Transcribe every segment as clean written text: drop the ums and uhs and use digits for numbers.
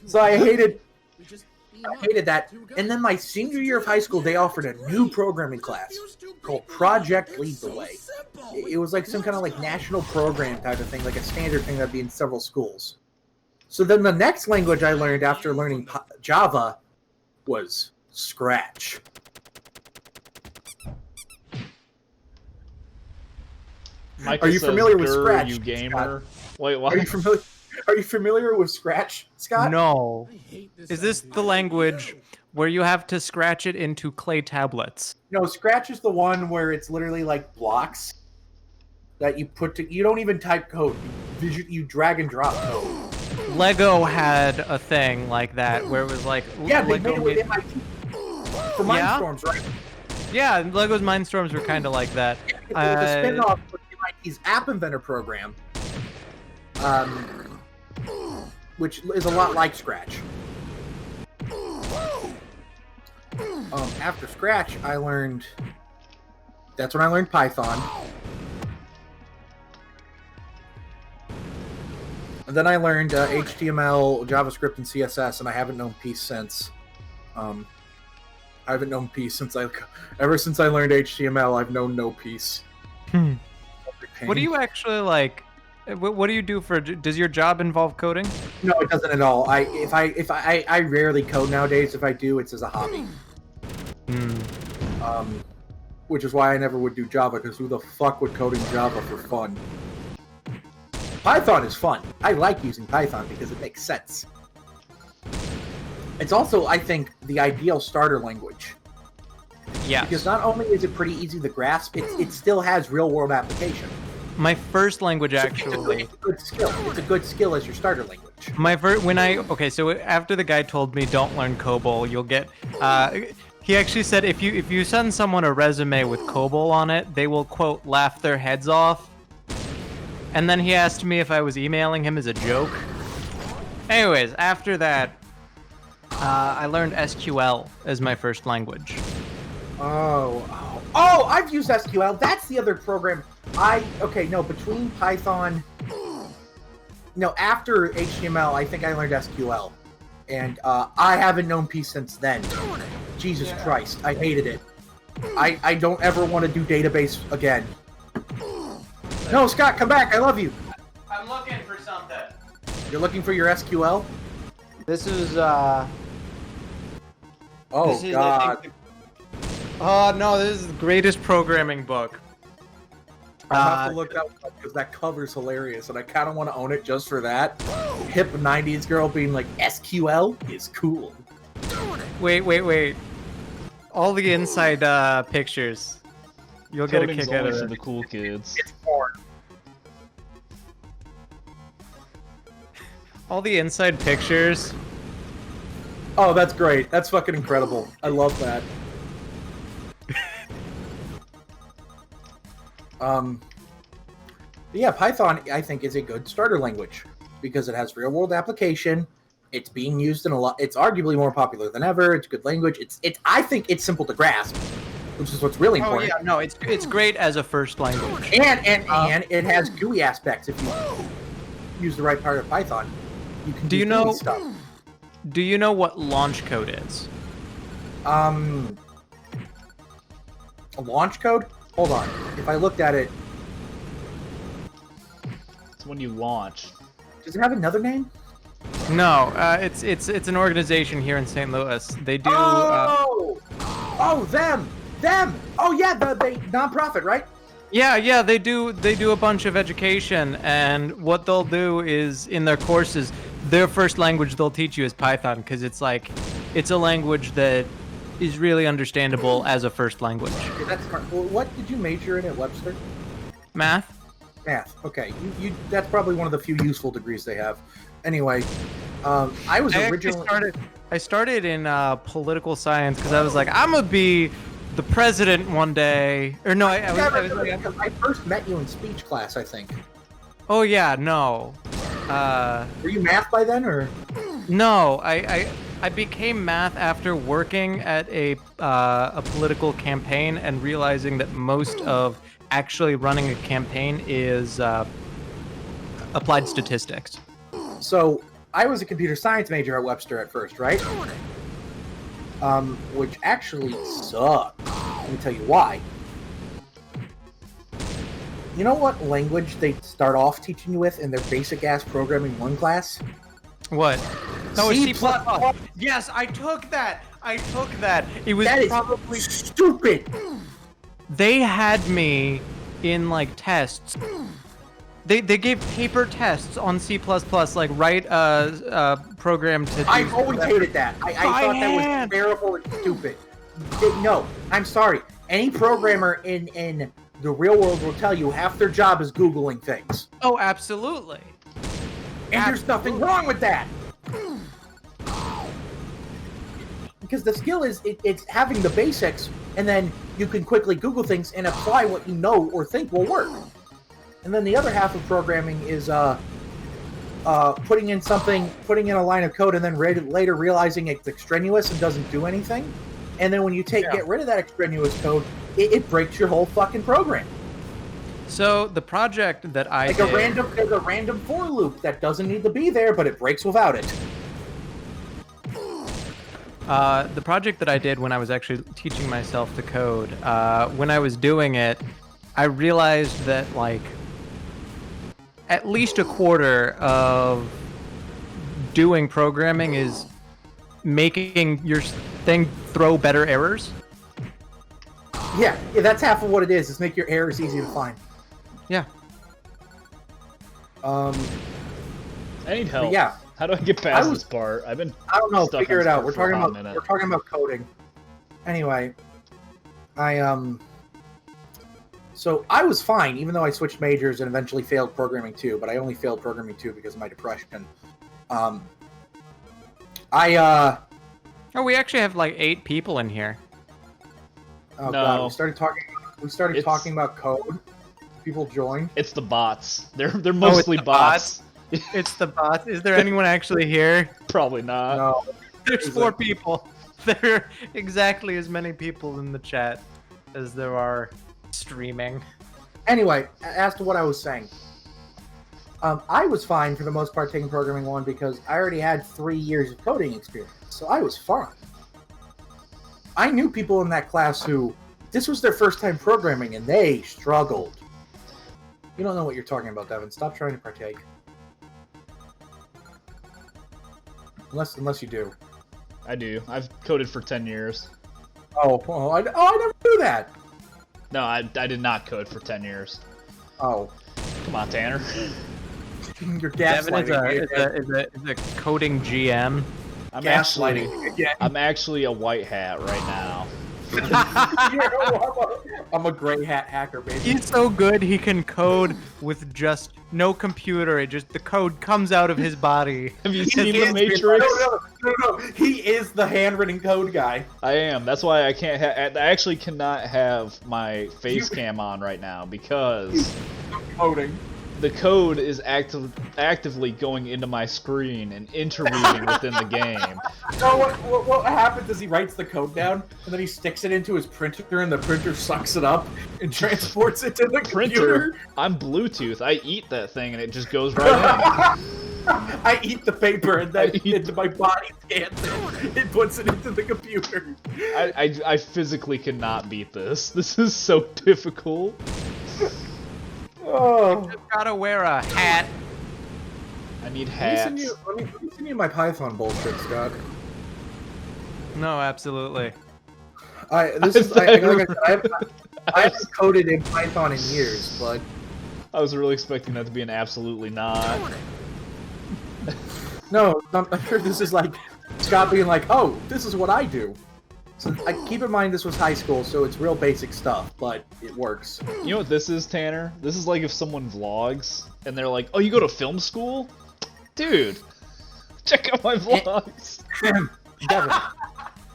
So I hated that. And then my senior year of high school, they offered a new programming class called Project Lead the Way. It was like some kind of like national program type of thing, like a standard thing that'd be in several schools. So then the next language I learned after learning Java was Scratch. Michael Are you familiar with "Grr, Scratch, you gamer"? Scott? Wait, what? Are you familiar with Scratch, Scott? No. Is this the language where you have to scratch it into clay tablets? No, Scratch is the one where it's literally like blocks that you put to. You don't even type code. You drag and drop code. Lego had a thing like that where it was like Yeah, they Lego made it with MIT for Mindstorms, right? Yeah, Lego's Mindstorms were kind of like that. It was a spin-off of MIT's App Inventor program, which is a lot like Scratch. After Scratch, I learned. That's when I learned Python. And then I learned HTML, JavaScript, and CSS, and I haven't known peace since. I haven't known peace ever since I learned HTML. I've known no peace. What do you actually like? What do you do for? Does your job involve coding? No, it doesn't at all. I rarely code nowadays. If I do, it's as a hobby. Which is why I never would do Java, because who the fuck would code in Java for fun? Python is fun. I like using Python because it makes sense. It's also, I think, the ideal starter language. Yeah. Because not only is it pretty easy to grasp, it still has real-world application. My first language, actually. It's a good skill. It's a good skill as your starter language. So after the guy told me don't learn COBOL, you'll get. He actually said if you send someone a resume with COBOL on it, they will quote laugh their heads off. And then he asked me if I was emailing him as a joke. Anyways, after that, I learned SQL as my first language. Oh, I've used SQL. That's the other program. Between Python... No, after HTML, I think I learned SQL. And I haven't known peace since then. Jesus Christ, I hated it. I don't ever want to do database again. No, Scott, come back. I love you. I'm looking for something. You're looking for your SQL? This is Oh, this is, God. No, this is the greatest programming book. I'll have to look that up because that cover's hilarious, and I kind of want to own it just for that. Hip 90s girl being like, SQL is cool. Wait. All the inside pictures. You'll get a kick out of it. For the cool kids. It's porn. All the inside pictures. Oh, that's great. That's fucking incredible. I love that. Yeah, Python, I think, is a good starter language because it has real-world application. It's being used in a lot. It's arguably more popular than ever. It's a good language. I think it's simple to grasp, which is what's really important. Oh yeah, no, it's great as a first language. And it has GUI aspects. If you use the right part of Python, you can do GUI stuff. Do you know what launch code is? A launch code? Hold on. If I looked at it, It's when you launch. does it have another name? No, it's an organization here in St. Louis. They do. Them. Oh yeah, the nonprofit, right? Yeah, they do a bunch of education, and what they'll do is in their courses, their first language they'll teach you is Python because it's a language that is really understandable as a first language. Okay, that's smart. Well, what did you major in at Webster? Math. Okay, you that's probably one of the few useful degrees they have. Anyway, I started in political science because I was like, I'm gonna be the president one day. Or no, I first met you in speech class, I think. Oh yeah, no. Were you math by then, or? No, I became math after working at a political campaign and realizing that most of actually running a campaign is applied statistics. So I was a computer science major at Webster at first, right? Which actually sucked. Let me tell you why. You know what language they start off teaching you with in their basic ass programming 1 class? What? No, it's C++. C++. Yes, I took that. It was That is probably stupid. they had me in like tests. They gave paper tests on C++, like write a program to. I've always hated that. I thought that was terrible and stupid. No, I'm sorry. Any programmer in the real world will tell you half their job is Googling things. Oh, absolutely. And there's nothing wrong with that. Because the skill is it's having the basics, and then you can quickly Google things and apply what you know or think will work. And then the other half of programming is putting in a line of code, and then later realizing it's extraneous and doesn't do anything. And then when you get rid of that extraneous code, it breaks your whole fucking program. So the project that I Like did, there's a random for loop that doesn't need to be there, but it breaks without it. the project that I did when I was actually teaching myself to code, when I was doing it, I realized that like at least a quarter of doing programming is making your thing throw better errors. Yeah, that's half of what it is. Is make your errors easy to find. Yeah. I need help. Yeah. How do I get past this part? I don't know. stuck Figure on it out. this We're for a hot talking minute. about coding. Anyway, so I was fine, even though I switched majors and eventually failed programming too. But I only failed programming too because of my depression. Oh, we actually have like 8 people in here. Oh No. god, we started talking about code. People join. It's the bots. They're mostly the bots. It's the bots. Is there anyone actually here? Probably not. No. There's 4 people. There are exactly as many people in the chat as there are streaming. Anyway, as to what I was saying, I was fine for the most part taking programming 1 because I already had 3 years of coding experience, so I was fine. I knew people in that class who this was their first time programming and they struggled. You don't know what you're talking about, Devin. Stop trying to partake. Unless you do. I do. I've coded for 10 years. I never knew that. No, I did not code for 10 years. Oh, Come on, Tanner. you're Devin gaslighting me. is a coding GM. I'm actually a white hat right now. I'm a gray hat hacker, baby. He's so good he can code with just no computer. It just the code comes out of his body. Have you seen The Matrix? No. He is the handwritten code guy. I am. That's why I can't. I actually cannot have my face cam on right now because Coding. the code is actively going into my screen and interweaving within the game. So what happens is he writes the code down and then he sticks it into his printer and the printer sucks it up and transports it to the computer. Printer. I'm Bluetooth. I eat that thing and it just goes right in. I eat the paper and then my body scans it. It puts it into the computer. I physically cannot beat this. This is so difficult. Oh. You just gotta wear a hat. I need Let hats. me send you my Python bullshit, Scott. No, absolutely. I haven't coded in Python in years, but I was really expecting that to be an absolutely not. no, I'm sure this is like Scott being like, "Oh, this is what I do." So keep in mind this was high school, so it's real basic stuff, but it works. You know what this is, Tanner? This is like if someone vlogs and they're like, "Oh, you go to film school, dude? Check out my vlogs."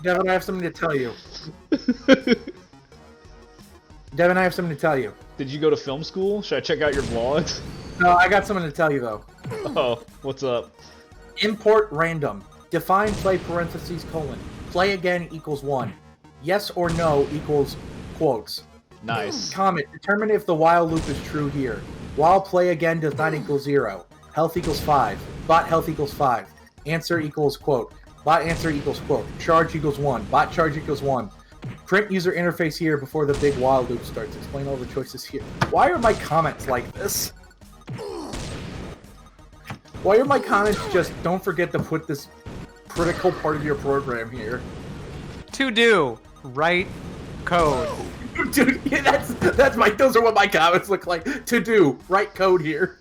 Devin, I have something to tell you. Devin, I have something to tell you. Did you go to film school? Should I check out your vlogs? No, I got something to tell you though. Oh, what's up? Import random. Define play parentheses colon. Play again equals 1. Yes or no equals quotes. Nice. Comment. Determine if the while loop is true here. While play again does not equal 0. Health equals 5. Bot health equals 5. Answer equals quote. Bot answer equals quote. Charge equals 1. Bot charge equals 1. Print user interface here before the big while loop starts. Explain all the choices here. Why are my comments like this? Why are my comments just don't forget to put this critical part of your program here? To do. Write code. Dude, yeah, that's my those are what my comments look like. To do. Write code here.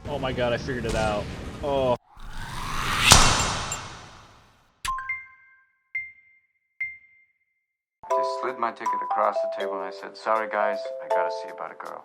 Oh my god, I figured it out. Oh. I slid my ticket across the table and I said, "Sorry guys, I gotta see about a girl."